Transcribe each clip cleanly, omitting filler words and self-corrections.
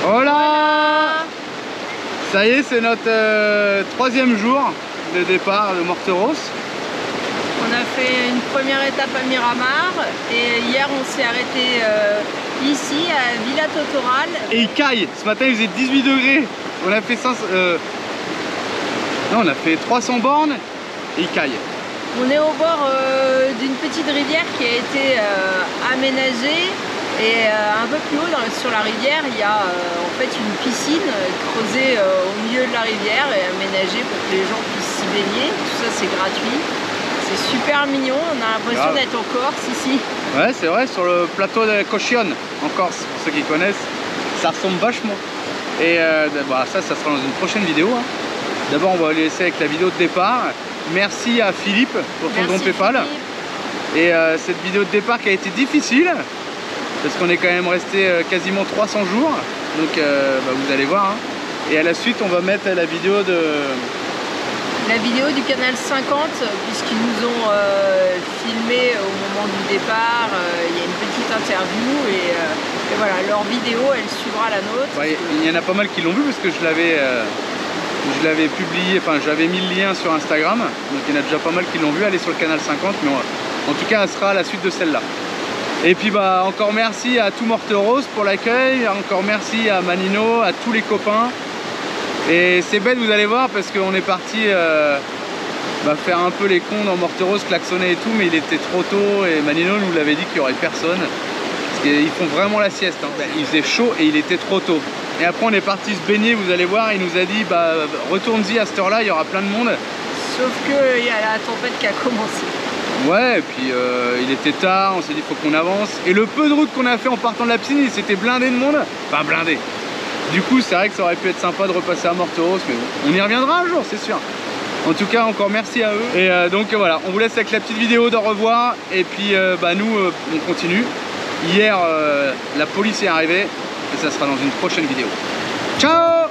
Hola! Ça y est, c'est notre troisième jour de départ de Morteros. On a fait une première étape à Miramar et hier on s'est arrêté ici à Villa Totoral. Et il caille, ce matin il faisait 18 degrés. On a fait 500, non, on a fait 300 bornes et il caille. On est au bord d'une petite rivière qui a été aménagée et un peu plus haut sur la rivière il y a en fait une piscine creusée au milieu de la rivière et aménagée pour que les gens puissent s'y baigner. Tout ça c'est gratuit. C'est super mignon, on a l'impression d'être en Corse ici. Ouais, c'est vrai, sur le plateau de Cochione, en Corse, pour ceux qui connaissent, ça ressemble vachement. Et bah, ça sera dans une prochaine vidéo. Hein. D'abord, on va le laisser avec la vidéo de départ. Merci à Philippe pour ton don PayPal. Et cette vidéo de départ qui a été difficile, parce qu'on est quand même resté quasiment 300 jours. Donc, bah, vous allez voir. Hein. Et à la suite, on va mettre la vidéo du canal 50 puisqu'ils nous ont filmé au moment du départ. Il y a une petite interview et voilà, leur vidéo elle suivra la nôtre. Ouais, il y en a pas mal qui l'ont vu parce que je l'avais publié, enfin j'avais mis le lien sur Instagram, donc il y en a déjà pas mal qui l'ont vu. Allez sur le canal 50, mais en tout cas elle sera à la suite de celle-là. Et puis bah encore merci à tout Morteros pour l'accueil, encore merci à Manino, à tous les copains. Et c'est bête, vous allez voir, parce qu'on est parti faire un peu les cons dans Morteros, klaxonner et tout, mais il était trop tôt et Manino nous l'avait dit qu'il n'y aurait personne. Parce qu'ils font vraiment la sieste, hein. Il faisait chaud et il était trop tôt. Et après on est parti se baigner, vous allez voir, il nous a dit bah retourne-y à cette heure-là, il y aura plein de monde. Sauf qu'il y a la tempête qui a commencé. Ouais, et puis il était tard, on s'est dit faut qu'on avance. Et le peu de route qu'on a fait en partant de la piscine, c'était blindé de monde. Enfin blindé. Du coup, c'est vrai que ça aurait pu être sympa de repasser à Morteros, mais bon, on y reviendra un jour, c'est sûr. En tout cas, encore merci à eux. Et donc voilà, on vous laisse avec la petite vidéo d'au revoir. Et puis nous, on continue. Hier, la police est arrivée et ça sera dans une prochaine vidéo. Ciao!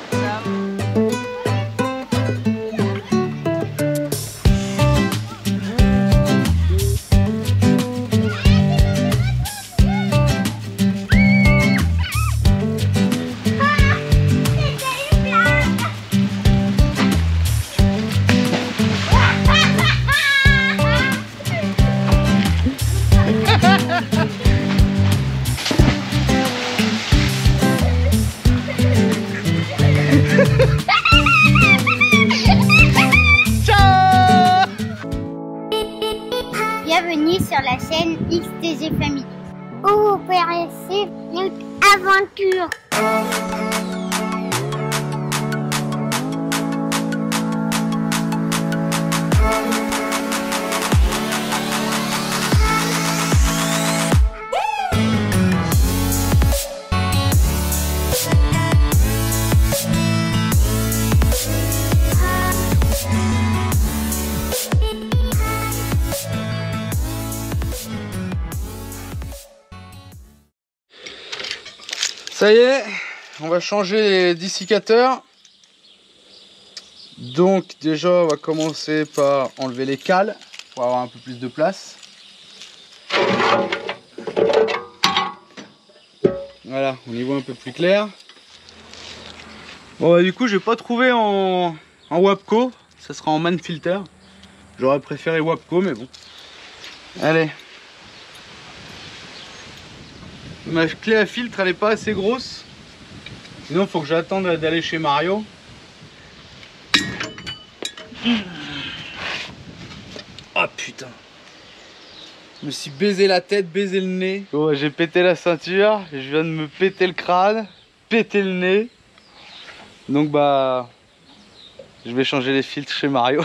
Bienvenue sur la chaîne XTG Family, où vous percevez une aventure. Ça y est, on va changer les dessicateurs. Donc déjà on va commencer par enlever les cales pour avoir un peu plus de place. Voilà, on y voit un peu plus clair. Bon bah, du coup j'ai pas trouvé en Wapco, ça sera en man filter. J'aurais préféré Wapco mais bon. Allez. Ma clé à filtre elle est pas assez grosse, sinon faut que j'attende d'aller chez Mario. Oh putain, je me suis baisé la tête, baisé le nez. Oh, j'ai pété la ceinture, je viens de me péter le crâne, péter le nez. Donc bah je vais changer les filtres chez Mario.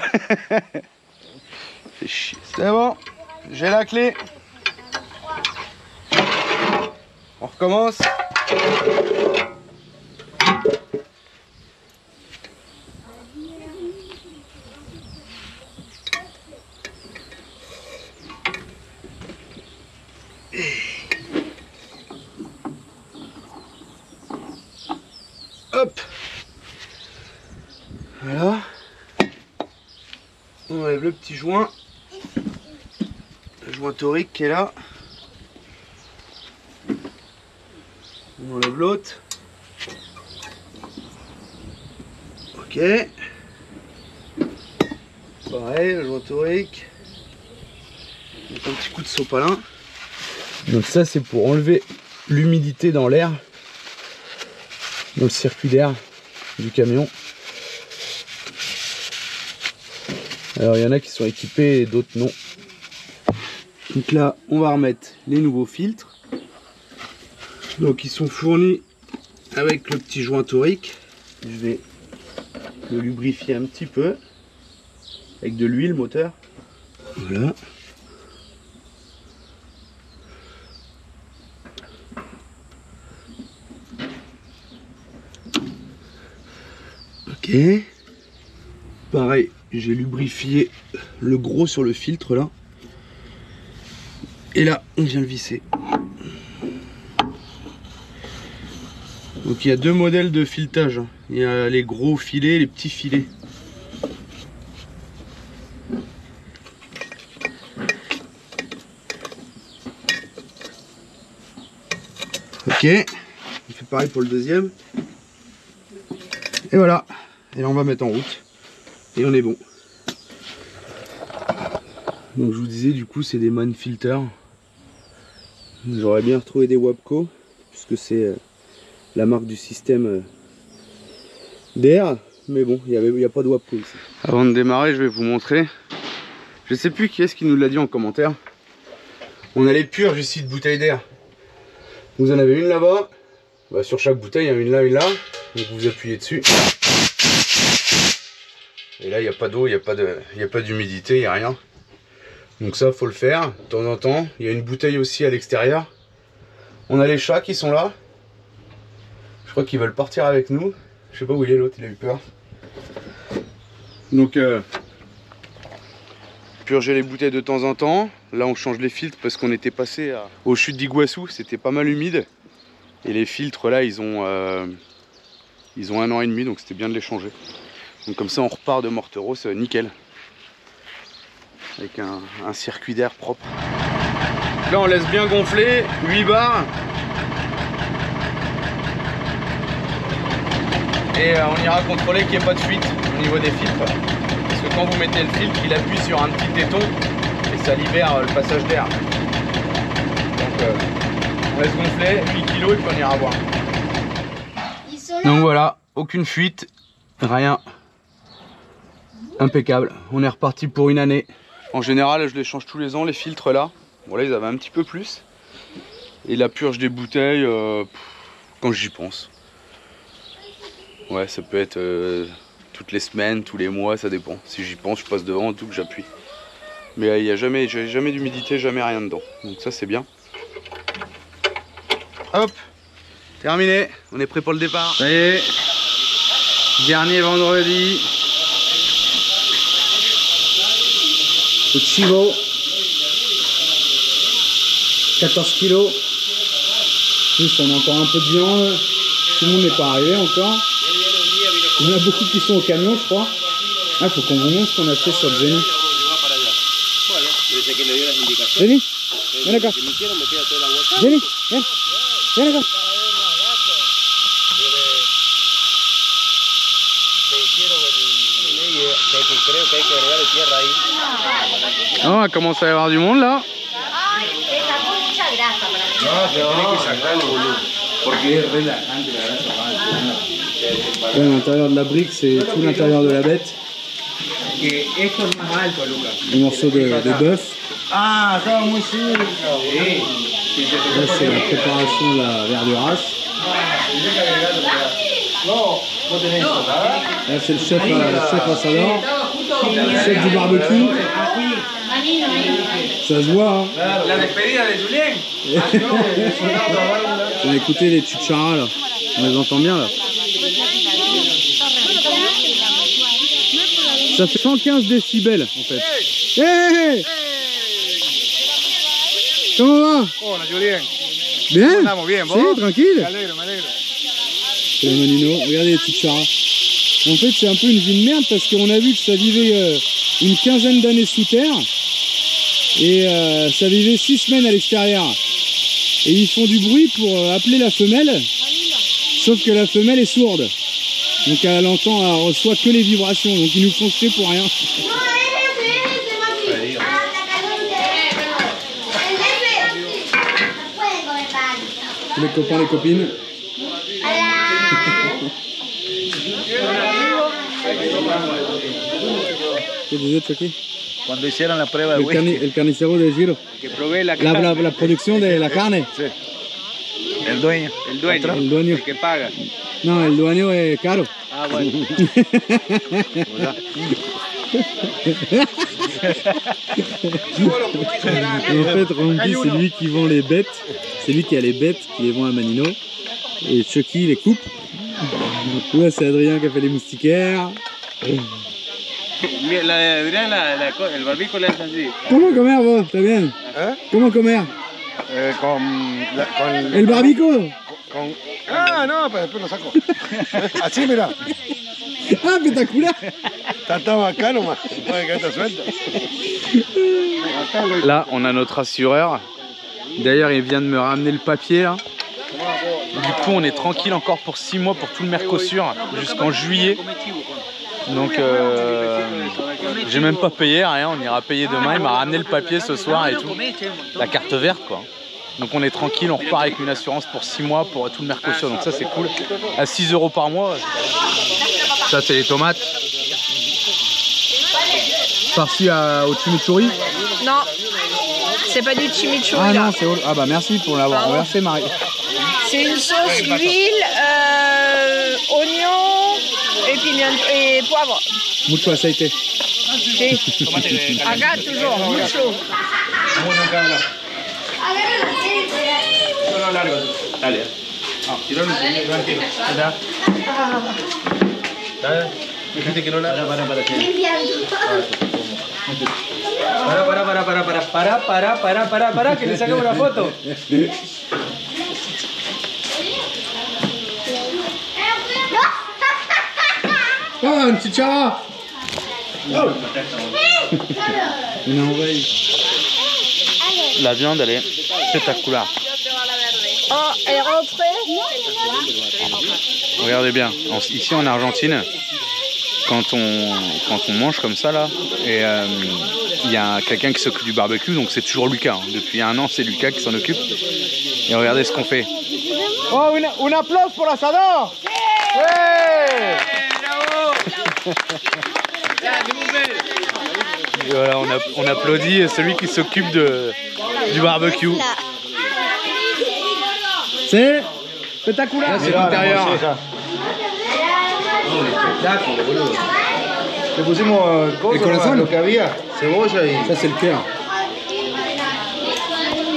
Fait chier. C'est bon, j'ai la clé. On recommence. Hop. Voilà. On enlève le petit joint. Le joint torique qui est là. On enlève l'autre. Ok. Pareil, le joint torique. Un petit coup de sopalin. Donc ça c'est pour enlever l'humidité dans l'air, dans le circuit d'air du camion. Alors il y en a qui sont équipés et d'autres non. Donc là on va remettre les nouveaux filtres. Donc ils sont fournis avec le petit joint torique. Je vais le lubrifier un petit peu avec de l'huile moteur. Voilà. Ok. Pareil, j'ai lubrifié le gros sur le filtre là. Et là, on vient le visser. Donc il y a deux modèles de filetage. Il y a les gros filets et les petits filets. Ok, on fait pareil pour le deuxième. Et voilà. Et là on va mettre en route. Et on est bon. Donc je vous disais, du coup c'est des Man Filter. J'aurais bien retrouvé des Wapco, puisque c'est la marque du système d'air. Mais bon, il n'y a pas de Wapco ici. Avant de démarrer, je vais vous montrer. Je sais plus qui est-ce qui nous l'a dit en commentaire. On a les purges ici de bouteilles d'air. Vous en avez une là-bas. Bah, sur chaque bouteille, il y en a une là, une là. Donc vous appuyez dessus. Et là, il n'y a pas d'eau, il n'y a pas d'humidité, il n'y a rien. Donc ça, faut le faire de temps en temps. Il y a une bouteille aussi à l'extérieur. On a les chats qui sont là. Je crois qu'ils veulent partir avec nous. Je sais pas où il est l'autre, il a eu peur. Donc, purger les bouteilles de temps en temps. Là, on change les filtres parce qu'on était passé aux chutes d'Iguassou. C'était pas mal humide. Et les filtres, là, ils ont 1 an et demi, donc c'était bien de les changer. Donc comme ça, on repart de Morteros nickel. Avec un circuit d'air propre. Là, on laisse bien gonfler, 8 bars. Et on ira contrôler qu'il n'y ait pas de fuite au niveau des filtres. Parce que quand vous mettez le filtre, il appuie sur un petit téton et ça libère le passage d'air. Donc on laisse gonfler 8 kg et puis on ira voir. Donc voilà, aucune fuite, rien. Impeccable. On est reparti pour 1 année. En général, je les change tous les ans, les filtres là. Bon là, ils avaient un petit peu plus. Et la purge des bouteilles, quand j'y pense. Ouais, ça peut être toutes les semaines, tous les mois, ça dépend. Si j'y pense, je passe devant, tout que j'appuie. Mais il n'y a jamais d'humidité, jamais rien dedans. Donc ça, c'est bien. Hop, terminé. On est prêt pour le départ. Ça y est, dernier vendredi. Le Chivo, 14 kilos. Plus on a encore un peu de viande. Tout le monde n'est pas arrivé encore. Il y en a beaucoup qui sont au camion, je crois. Ah, faut qu'on vous montre ce qu'on a fait sur Jenny. Jenny, viens acá. Jenny, viens. Viens acá. Oh, il commence à y avoir du monde là. À l'intérieur de la brique, c'est tout l'intérieur de la bête. Un morceau de bœuf. Là, c'est la préparation de la verdurasse. Là, c'est le chef Assador, le chef du barbecue. Ça se voit, hein. On a écouté les tchutcharas là. On les entend bien là. Ça fait 115 décibels en fait. Hey, comment va? Hola, Julien. Bien? Andamos bien, ¿Sí? Tranquille? Me alegro, me alegro. C'est le Manino. Regardez les petites charas. En fait, c'est un peu une vie de merde parce qu'on a vu que ça vivait une quinzaine d'années sous terre et ça vivait 6 semaines à l'extérieur. Et ils font du bruit pour appeler la femelle, sauf que la femelle est sourde. Donc elle entend, elle reçoit que les vibrations, donc ils nous font chier pour rien. Les copains, les copines. ¿Qué dices, Chucky? Cuando hicieron la prueba de whisky. El carnicero de Giro. Que probé la producción de la carne. Sí. El dueño. El dueño. El que paga. No, el dueño es caro. Ah, bueno. En fait, Randy, c'est lui qui vend les bêtes. C'est lui qui a les bêtes, qui les vend à Manino. Et Chucky les coupe. Là, c'est Adrien qui a fait les moustiquaires. La de Adrián, el barbico le hace así. ¿Cómo comer vos? ¿Está bien? ¿Eh? ¿Cómo comer? Con ¿El barbico? Ah, no, pero después lo saco. Así, mira. Ah, espectacular. Está bacano, más. Puede que te suelta. Là, on a notre assureur. D'ailleurs, il vient de me ramener le papier là. Du coup, on est tranquille encore pour 6 mois pour tout le Mercosur jusqu'en juillet. Donc, j'ai même pas payé rien. On ira payer demain. Il m'a ramené le papier ce soir et tout. La carte verte, quoi. Donc, on est tranquille. On repart avec une assurance pour 6 mois pour tout le Mercosur. Donc, ça, c'est cool. À 6 € par mois. Ça, c'est les tomates. Farci au chimichurri. Non, c'est pas du chimichurri. Ah là. non, c'est... Ah bah merci pour l'avoir renversé, Marie. C'est une sauce huile, oignon et poivre. Mucho aceite. Sí. Acá toujours, mucho. Dale. Fíjate que no la... Para, que le saquemos una foto. Ah, une chichara. Une enveille. La viande, elle est spectaculaire. Oh, elle est rentrée. Regardez bien, ici en Argentine, quand on mange comme ça là, et il y a quelqu'un qui s'occupe du barbecue, donc c'est toujours Lucas. Hein. Depuis 1 an, c'est Lucas qui s'en occupe. Et regardez ce qu'on fait. Oh, un applause pour l'asador. Ouais. Et voilà, on applaudit celui qui s'occupe du barbecue. C'est spectaculaire. C'est l'intérieur. Le pusimos ¿El corazón? lo que había, cebolla y... Ça c'est le cœur.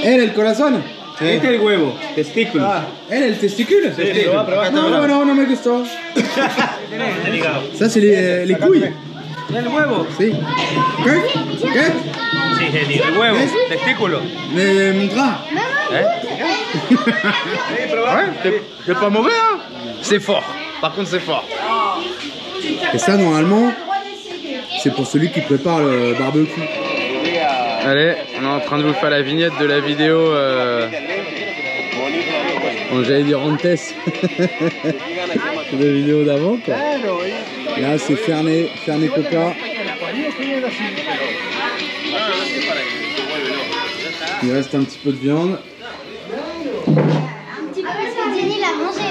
El corazón. Sí. Este es el huevo, testículo. Ah, el testicule. Sí, lo va a probar. No me gustó. Ça c'est les couilles. El huevo. Sí. ¿Qué? Sí, genio. El huevo, testículo. Mais mon gras. Ouais, c'est pas mauvais hein. C'est fort. Par contre c'est fort. Et ça normalement c'est pour celui qui prépare le barbecue. Allez, on est en train de vous faire la vignette de la vidéo bon, j'allais dire antes de la vidéo d'avant quoi. Là c'est Fernet Coca. Il reste un petit peu de viande. Un petit peu parce que Jenny l'a mangé.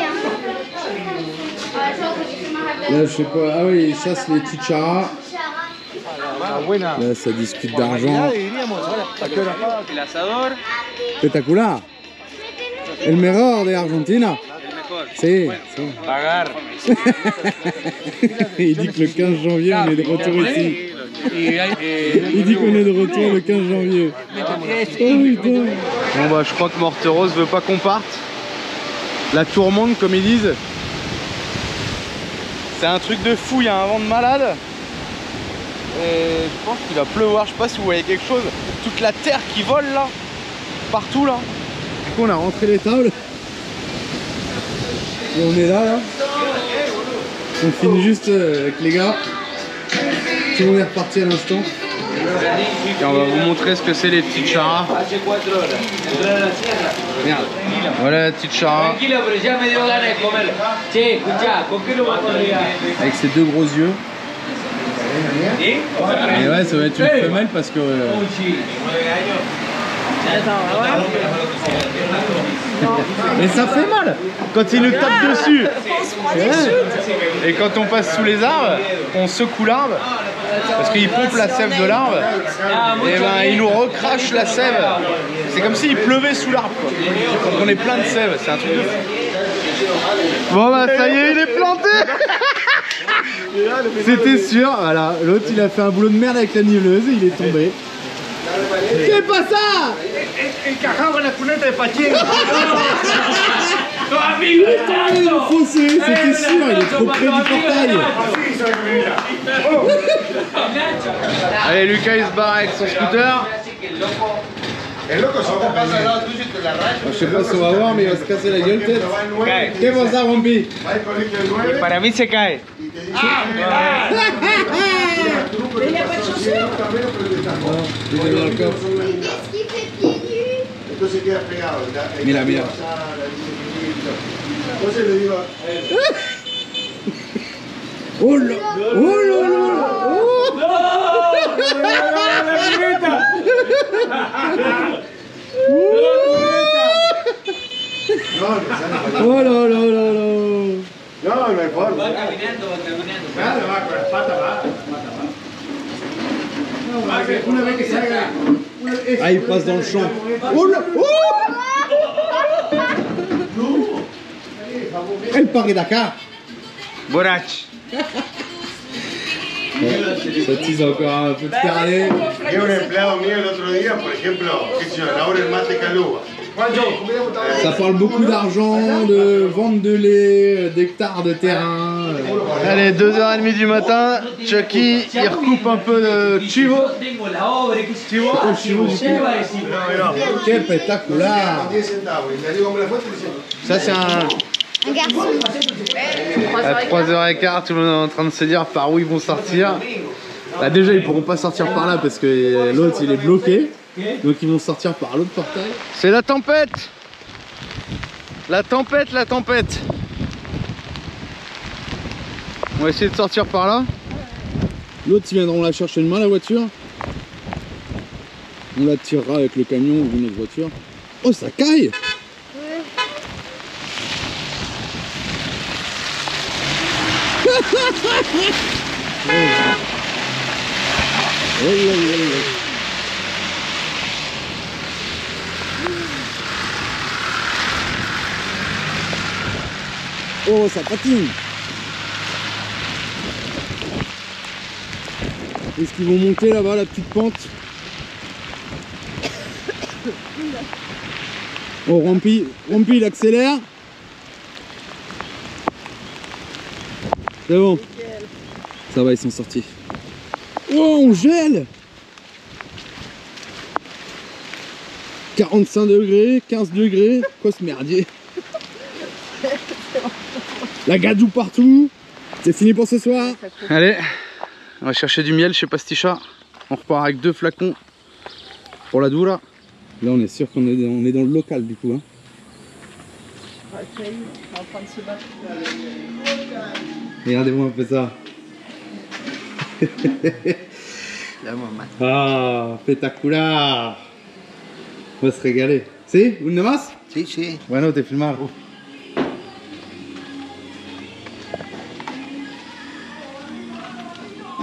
Là je sais pas, ah oui, il chasse les chicharas. Là ça discute d'argent. Spectacular. El mejor de Argentina. Si. Pagar. Il dit que le 15 janvier on est de retour ici. Il dit qu'on est de retour le 15 janvier. Oh putain. Bon bah je crois que Morteros veut pas qu'on parte. La tourmente comme ils disent. C'est un truc de fou, il y a un vent de malade. Et je pense qu'il va pleuvoir, je sais pas si vous voyez quelque chose. Toute la terre qui vole là. Partout là. Du coup on a rentré les tables. Et on est là. On finit juste avec les gars. Tout le monde est reparti à l'instant. Et on va vous montrer ce que c'est les petites charas. Merde. Voilà la petite chara. Avec ses deux gros yeux. Et ouais, ça va être une femelle parce que... Et ça fait mal quand il nous tape dessus. Et quand on passe sous les arbres, on secoue l'arbre parce qu'il pompe la sève de l'arbre. Et ben il nous recrache la sève. C'est comme s'il pleuvait sous l'arbre. Donc on est plein de sève, c'est un truc de fou. Bon bah ça y est, il est planté. C'était sûr, voilà. L'autre il a fait un boulot de merde avec la niveleuse et il est tombé. C'est pas ça! Encajaba la cuneta de Pachín. Il est foncé, c'était sûr, il est trop près du portail. Allez, Lucas il se barre avec son scooter. Je sais pas si on va voir, mais il va se casser la gueule peut-être. Qu'est-ce que ça, Rompi? Para mí se cae. Mais il n'y a pas de chaussures. Mira, mira. Oh là, oh là là. Oh là là là là. No, no hay forma. Va caminando, va caminando. Claro, va con las patas, va. Una vez que salga. Ah, il passe dans le champ. Oh là, oh. El Paris Dakar. Borach. Ça tease encore un peu de carnet. Y un empleado mío el otro día, por ejemplo, qué sé yo, Laura el mate calúa. Ça parle beaucoup d'argent, de vente de lait, d'hectares de terrain. Allez, 2h30 du matin, Chucky il recoupe un peu de chivo. Chivo, chivo du coup. Quel spectaculaire. Ça c'est un garçon. à 3h15, tout le monde est en train de se dire par où ils vont sortir. Bah déjà ils pourront pas sortir par là parce que l'autre il est bloqué. Donc ils vont sortir par l'autre portail. C'est la tempête. La tempête, la tempête. On va essayer de sortir par là. L'autre ils viendront la chercher demain la voiture. On la tirera avec le camion ou une autre voiture. Oh ça caille. Oh, ça patine. Est-ce qu'ils vont monter là-bas, la petite pente? Oh, Rompi, il accélère. C'est bon. Ça va, ils sont sortis. Oh, on gèle. 45 degrés, 15 degrés. Quoi ce merdier? La gadou partout. C'est fini pour ce soir. Allez, on va chercher du miel chez Pasticha. On repart avec 2 flacons pour la doula. Là on est sûr qu'on est dans le local du coup. Hein. On est en train de se battre. Regardez-moi un peu ça. Ah, spectacular. On va se régaler. Si? Une más? Sí, sí. Bueno, te filmar.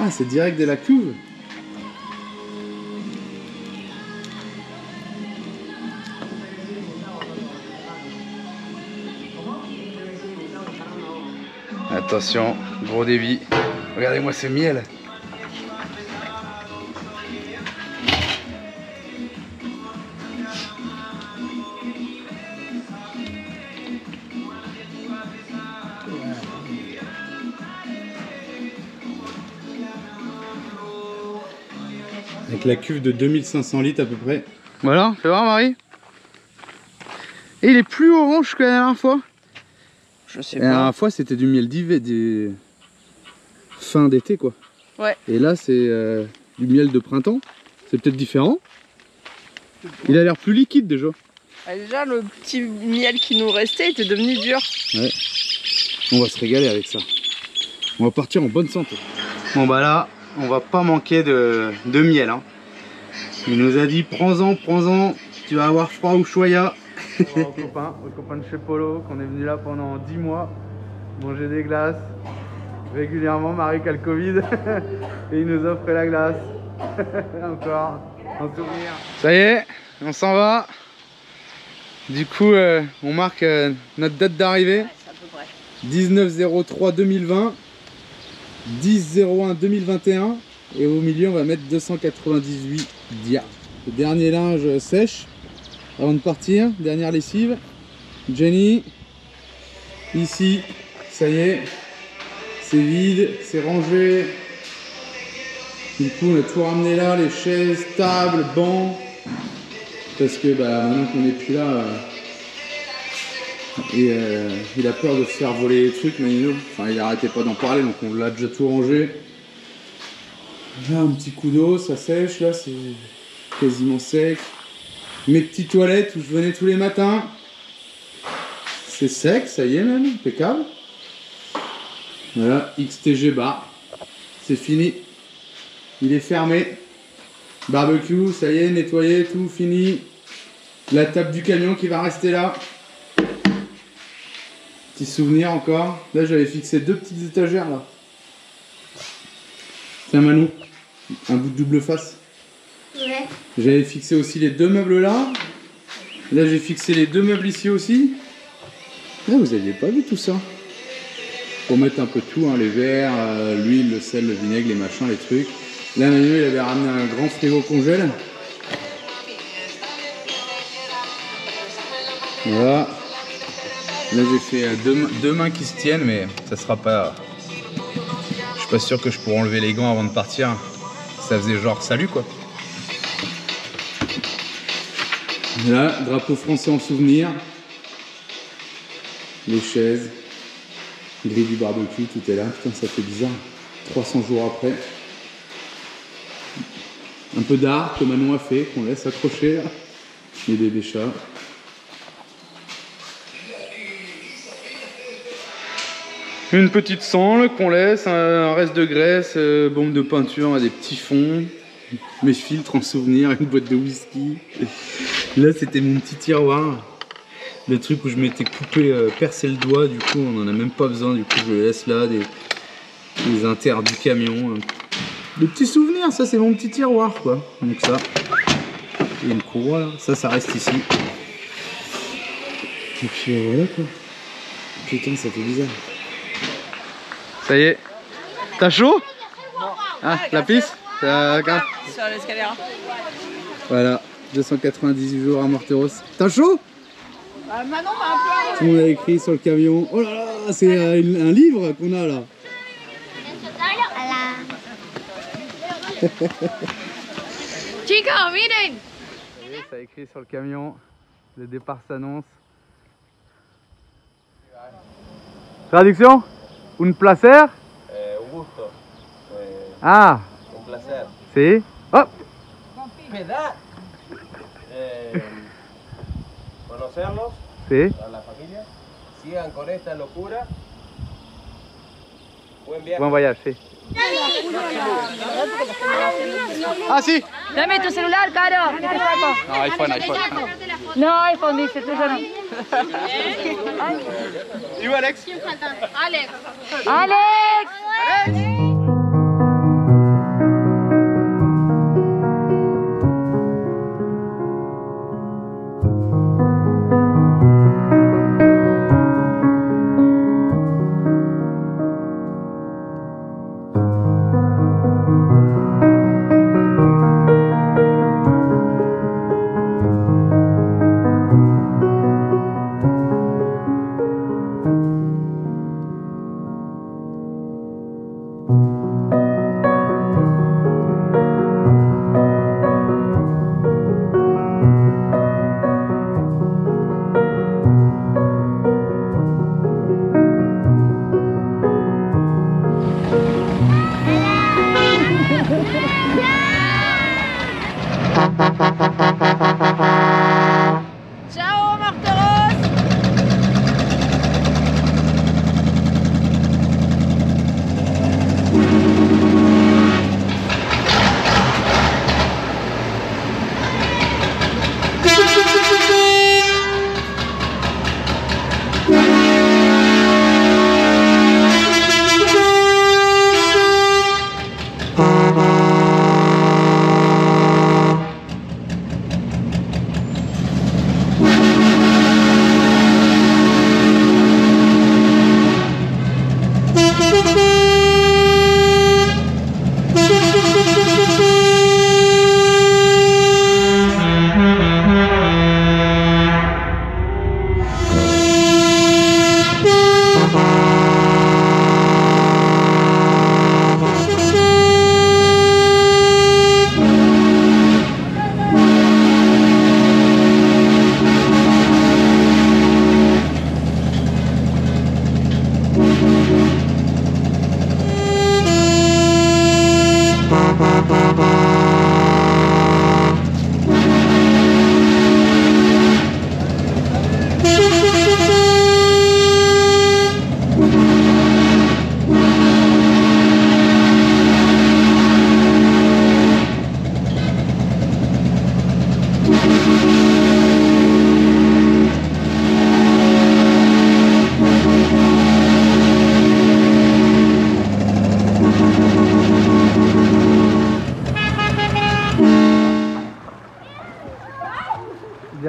Ah, c'est direct de la cuve. Attention, gros débit. Regardez-moi ce miel. Avec la cuve de 2500 litres à peu près. Voilà, fais voir Marie. Et il est plus orange que la dernière fois. Je sais pas. La dernière fois c'était du miel d'hiver, fin d'été quoi. Ouais. Et là c'est du miel de printemps. C'est peut-être différent. Il a l'air plus liquide déjà. Déjà, le petit miel qui nous restait était devenu dur. Ouais. On va se régaler avec ça. On va partir en bonne santé. Bon bah là, on va pas manquer de miel. Hein. Il nous a dit prends-en, prends-en, tu vas avoir froid ou choya. Au copain de chez Polo, qu'on est venu là pendant 10 mois, manger des glaces régulièrement. Marie qui a le Covid et il nous offre la glace. Encore un souvenir. Ça y est, on s'en va. Du coup, on marque notre date d'arrivée. Ouais, 19/03/2020, 10/01/2021 et au milieu on va mettre 298 dia. Le dernier linge sèche avant de partir, dernière lessive. Jenny, ici, ça y est, c'est vide, c'est rangé. Du coup on a tout ramené là, les chaises, tables, bancs, parce que bah, maintenant qu'on n'est plus là, il a peur de se faire voler les trucs, Manino. Enfin, il arrêtait pas d'en parler, donc on l'a déjà tout rangé. Là, un petit coup d'eau, ça sèche, là, c'est quasiment sec. Mes petites toilettes où je venais tous les matins, c'est sec, ça y est même, impeccable. Voilà, XTG bar, c'est fini. Il est fermé. Barbecue, ça y est, nettoyé, tout fini. La table du camion qui va rester là. Petit souvenir encore. Là j'avais fixé 2 petites étagères là. Tiens Manou, un bout de double face. Ouais. J'avais fixé aussi les 2 meubles là. Là j'ai fixé les 2 meubles ici aussi. Là vous aviez pas vu tout ça. Pour mettre un peu tout, hein, les verres, l'huile, le sel, le vinaigre, les machins, les trucs. Là Manu il avait ramené un grand frigo congèle. Voilà. Là j'ai fait deux mains qui se tiennent, mais ça sera pas... Je suis pas sûr que je pourrais enlever les gants avant de partir. Ça faisait genre salut quoi. Là, drapeau français en souvenir. Les chaises. Grille du barbecue, tout est là. Putain, ça fait bizarre. 300 jours après. Un peu d'art que Manon a fait, qu'on laisse accrocher là. Les bébés chats. Une petite sangle qu'on laisse, un reste de graisse, bombe de peinture, des petits fonds, mes filtres en souvenir, une boîte de whisky. Là c'était mon petit tiroir, le truc où je m'étais coupé, percé le doigt, du coup on n'en a même pas besoin, du coup je le laisse là, des inters du camion. Des petits souvenirs, ça c'est mon petit tiroir quoi. Donc ça, et une courroie là, ça reste ici. Et puis voilà quoi. Putain ça fait bizarre. Ça y est. T'as chaud? Ah, la piste? Sur l'escalier. Voilà, 298 jours à Morteros. T'as chaud? Manon m'a un peu... Tout le monde a écrit sur le camion. Oh là là, c'est un livre qu'on a là. Chico, miren! Ça a écrit sur le camion. Le départ s'annonce. Traduction? Un placer? Un gusto. Ah, Un placer. sí. Hop. ¿Verdad? Conocerlos Sí. a la familia. Sigan con esta locura. Buen viaje. Buen voyage, sí. Ah, sí. Dame tu celular, Caro. No, iPhone. No, iPhone dice, tuyo no. You, Alex? Alex. ¡Alex!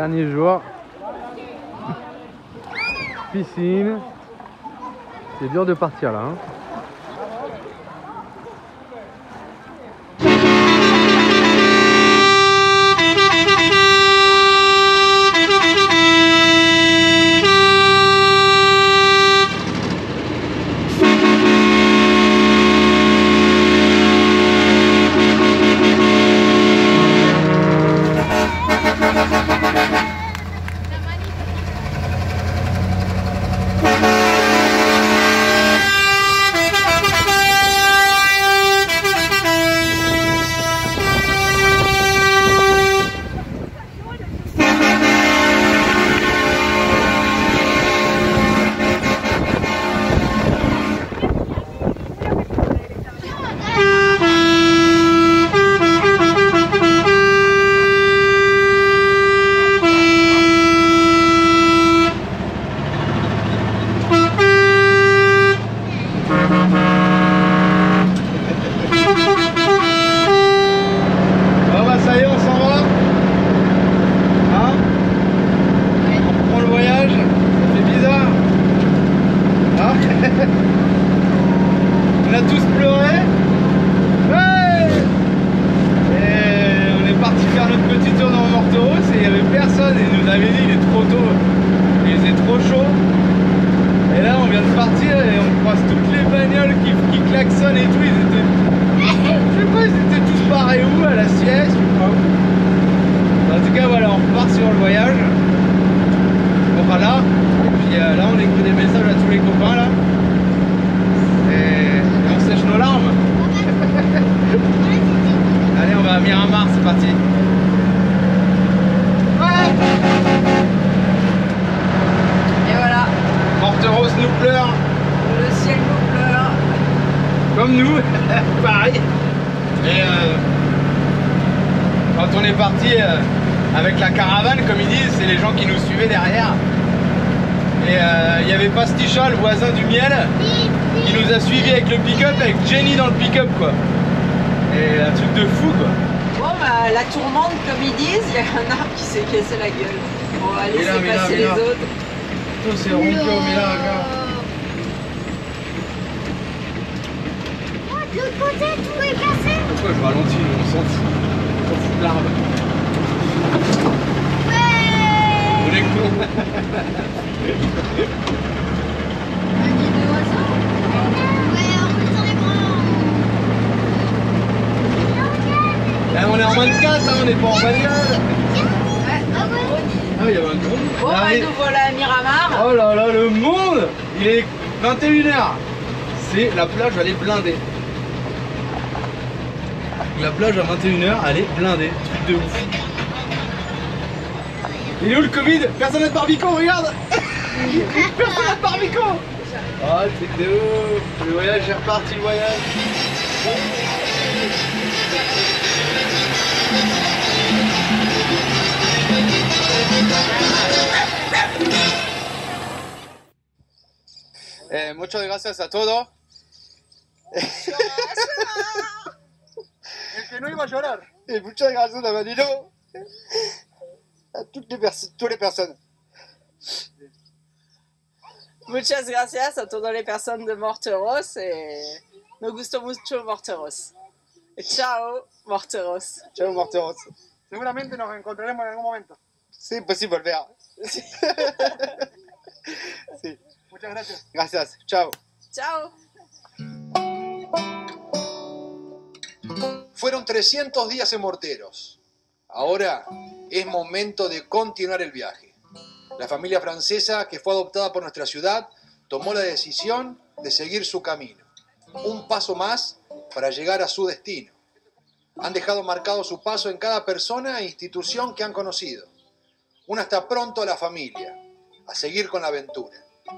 Dernier jour. Piscine. C'est dur de partir là. Hein. On a tous pleuré. Ouais. Et on est parti faire notre petit tour dans Morteros et il n'y avait personne. Et ils nous avaient dit il est trop tôt, il faisait trop chaud. Et là on vient de partir et on croise toutes les bagnoles qui klaxonnent et tout. Ils étaient, je sais pas, ils étaient tous barrés où, à la sieste, je sais pas où. En tout cas voilà, on repart sur le voyage. Voilà. Et puis là on écrit des messages à tous les copains là. Et on sèche nos larmes. Allez, on va à Miramar, c'est parti. Ouais. Et voilà. Morteros nous pleure. Le ciel nous pleure. Comme nous, pareil. Et quand on est parti avec la caravane, comme ils disent, c'est les gens qui nous suivaient derrière. Et il y avait Pasticha, le voisin du miel, qui nous a suivis avec le pick-up, avec Jenny dans le pick-up quoi. Et un truc de fou quoi. Bon bah la tourmente comme ils disent, il y a un arbre qui s'est cassé la gueule. On va laisser passer les autres. Tout c'est rompu au miracle. De l'autre côté, tout est cassé. Pourquoi je ralentis, on s'en fout. On s'en fout de l'arbre. Ouais. On est con. On est en 24, hein, on n'est pas en bagnole. Ah oui, il y avait un drone. Bon bah nous voilà à Miramar. Oh là là, le monde. Il est 21 h. C'est la plage, elle est blindée. La plage à 21 h, elle est blindée. Truc de ouf. Il est où le Covid? Personne n'a de barbico, regarde. Personne n'a de barbico. Ah, truc de ouf. Le voyage est reparti, le voyage. Muchas gracias a todos. El que no iba a llorar. Et muchas gracias a Manilo. A toutes les personnes. Muchas gracias a todas les personnes de Morteros et nos gusto mucho Morteros. Et ciao Morteros. Ciao Morteros. Seguramente nos encontraremos en algún momento. Sí, pues sí, volver. Sí. Muchas gracias. Gracias. Ciao. Ciao. Fueron 300 días en Morteros. Ahora es momento de continuar el viaje. La familia francesa que fue adoptada por nuestra ciudad tomó la decisión de seguir su camino. Un paso más para llegar a su destino. Han dejado marcado su paso en cada persona e institución que han conocido. Un hasta pronto a la familia, a seguir con la aventura.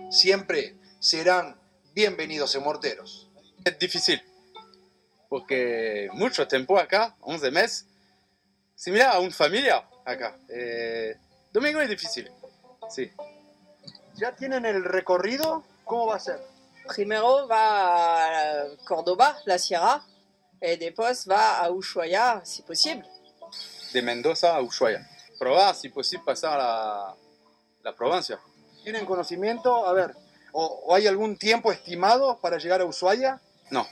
Siempre serán bienvenidos en Morteros. Es difícil, porque mucho tiempo acá, 11 meses, similar a una familia acá. Domingo es difícil, sí. ¿Ya tienen el recorrido? ¿Cómo va a ser? Primero va a Córdoba, la Sierra, et después va a Ushuaia, si posible. De Mendoza a Ushuaia. probar, si posible, pasar a la provincia. ¿Tienen conocimiento? A ver, ¿o hay algún tiempo estimado para llegar a Ushuaia? No.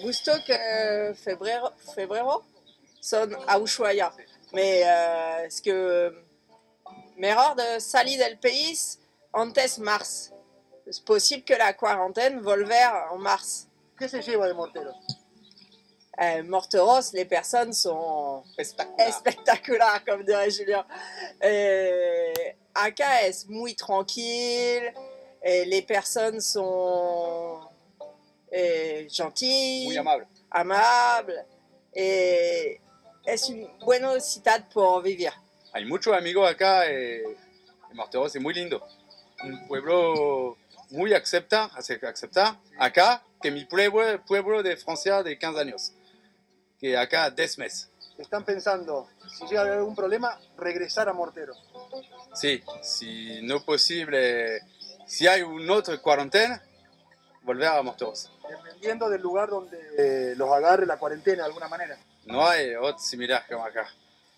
Justo que febrero son a Ushuaia. Mais est-ce que mejor de salir del país antes mars? Es posible que la quarantaine volver en mars. ¿Qué se lleva de Morteros? Morteros, les personnes sont spectaculaires, comme dirait Julien. Acá es muy tranquille, les personnes sont gentilles, Muy amable. amables, es una buena ciudad por vivir. Hay muchos amigos acá, Morteros es muy lindo. Un pueblo muy acepta acá que mi pueblo de Francia de 15 años. Que acá 10 meses. ¿Están pensando, si llega a haber algún problema, regresar a Morteros? Sí, si no es posible, si hay una otra cuarentena, volver a Morteros. Dependiendo del lugar donde los agarre la cuarentena de alguna manera. No hay otro similar como acá.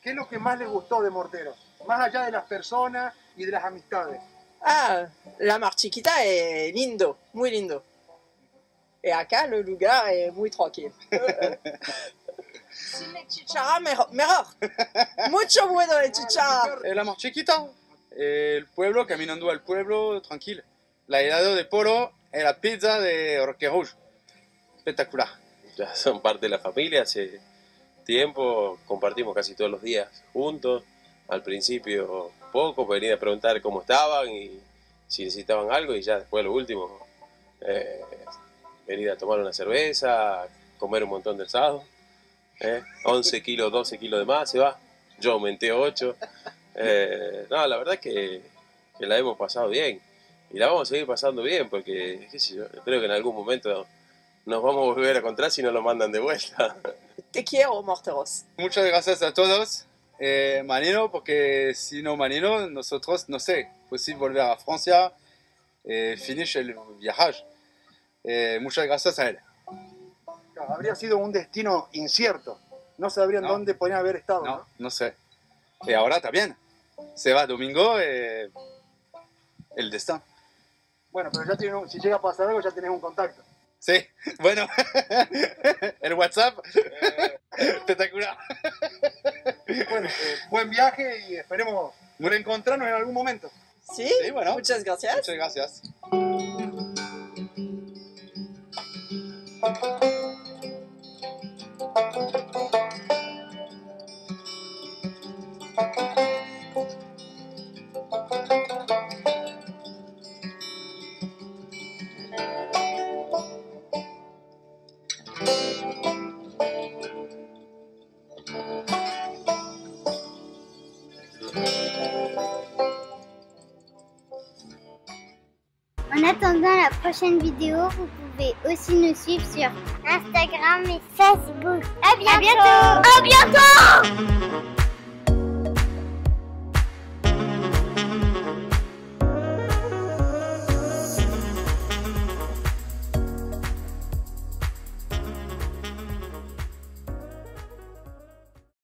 ¿Qué es lo que más les gustó de Morteros? Más allá de las personas y de las amistades. Ah, la Mar Chiquita es lindo, muy lindo. Y acá el lugar es muy tranquilo. Sin el chicharra, mejor. Mucho bueno el chicharra. La Mar Chiquita, el pueblo, caminando al pueblo, tranquilo. La helado de poro y la pizza de Roque Rouge. Espectacular. Ya son parte de la familia, hace tiempo compartimos casi todos los días juntos. Al principio poco, pues venir a preguntar cómo estaban y si necesitaban algo, y ya después lo último, venir a tomar una cerveza, comer un montón de asado. 11 kilos, 12 kilos de más se va. Yo aumenté 8. No, la verdad es que la hemos pasado bien. Y la vamos a seguir pasando bien porque, qué sé yo, creo que en algún momento nos vamos a volver a encontrar si no lo mandan de vuelta. Te quiero, Morteros. Muchas gracias a todos. Manino, porque si no Manino, nosotros, no sé, posible volver a Francia, finish el viaje. Muchas gracias a él. Habría sido un destino incierto. No sabrían dónde podrían haber estado. No, no sé. Y ahora está bien. Se va domingo, el destino. Bueno, pero ya tienen si llega a pasar algo, ya tenés un contacto. Sí, bueno, el WhatsApp, espectacular. Bueno, buen viaje y esperemos reencontrarnos en algún momento. Sí, Sí, bueno. muchas gracias. Muchas gracias. En attendant la prochaine vidéo, vous pouvez aussi nous suivre sur Instagram et Facebook. À bientôt.